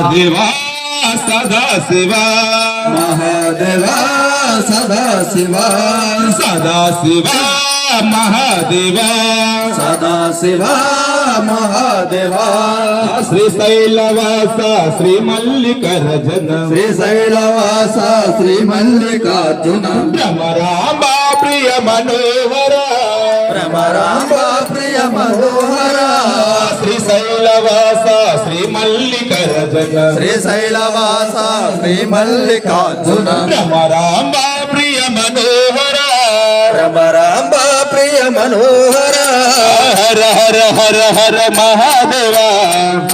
महादेवा सदा शिवा महादेवा सदा शिवा सदा शिवा महादेवा सदा शिवा महादेवा श्रीशैलवास श्री मल्लिकार्जुन श्रीशैलवास श्री मल्लिकार्जुन भ्रमरांबा प्रिय मनोहर भ्रमरांबा प्रिय मनोहर श्रीशैलवास श्री मल्लिकार्जुन श्रीशैलवास श्री मल्लिकार्जुन भ्रमरांबा प्रिय मनोहर भ्रमरांबा प्रिय मनोहर हर हर हर हर महादेवा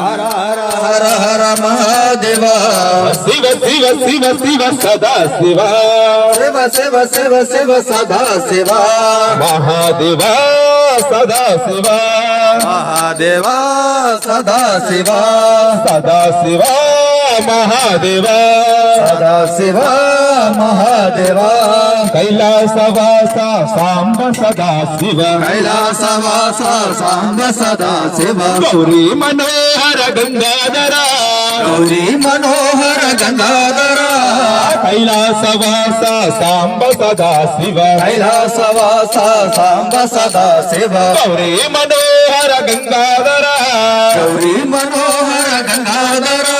हर हर हर हर महादेवा शिव शिव शिव शिव सदा शिवा शिव शिव शिव शिव सदा शिवा महादेवा सदा शिवा महादेवा सदा शिवा सदा शिवा महादेवा सदा शिवा महादेवा कैलासवासा सांब सदा शिव कैलासवास सांब सदा शिव गौरी मनोहर गंगाधर गौरी मनोहर गंगाधर कैलासवासा सांब सदा शिव कैलासवास सांब सदा शिव गौरी मनोहर गंगाधर गौरी मनोहर गंगाधर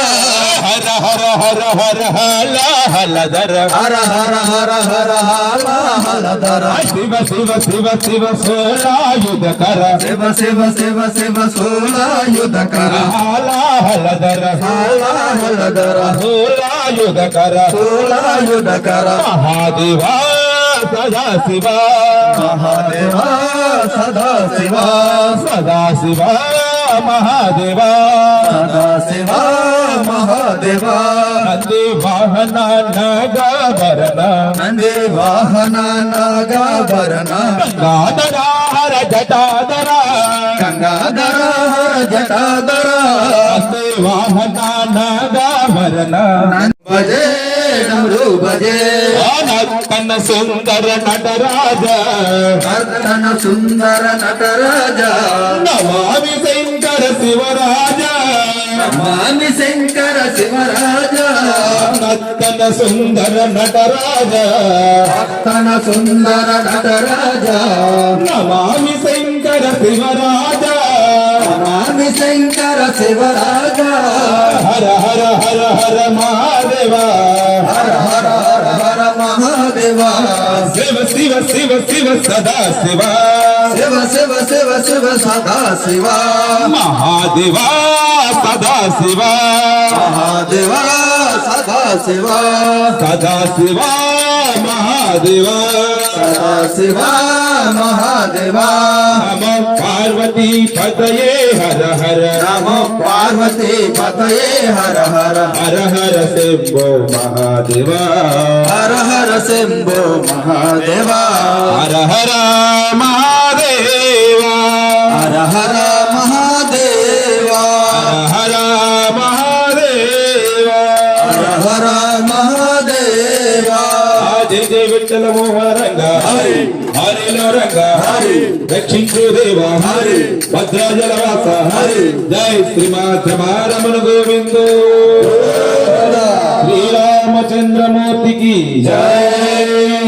हर हर हर हर हल हलधर हर हर हर हर हाला हलधर शिव शिव शिव शिव सोलायुध कर शिव शिव शिव शिव सोलायुध कर हाला हलधर हाला हलधर सोलायुध कर सोलायुध कर महादेवा सदा शिवा महादेवा सदा शिवा सदा शिवा महादेवा सदा शिवा महादेवा नंदी वाहन नगभरण नंदी वाहन नागाभरण गंगाधर हर जटाधर गंगाधर हर जटाधर नंदी वाहन नगभरण भजे डमरू भजे नर्तन सुंदर नटराज नर्तन सुंदर नटराज नमामि शंकर शिवराज नमामि शंकर शिवराज नर्तन सुंदर नटराज नर्तन सुंदर नटराज नमामि शंकर शिवराज नमामि शंकर शिवराज हर हर हर हर महादेवा हर हर हर हर महादेवा शिव शिव शिव शिव सदा शिवा शिव शिव शिव शिव सदा शिवा महादेवा सदा शिवा महादेवा सदा शिवा सदा शिवा महादेवा सदा शिवा महादेवा नमो पार्वती पतये हर हर नमो पार्वती पतये हर हर हर हर शंभो महादेवा हर हर शंभो महादेवा हर हर महादेवा हर हर महादेवा हर महादेवा हर हर महादेवा जय जय विठ्ठल मोहरंग हरि हरिलो रंग हरि दक्षिण देवा हरि भद्राजलवास हरि जय श्रीमाधवारमण गोविंदो श्री रामचंद्र मूर्ति की जय।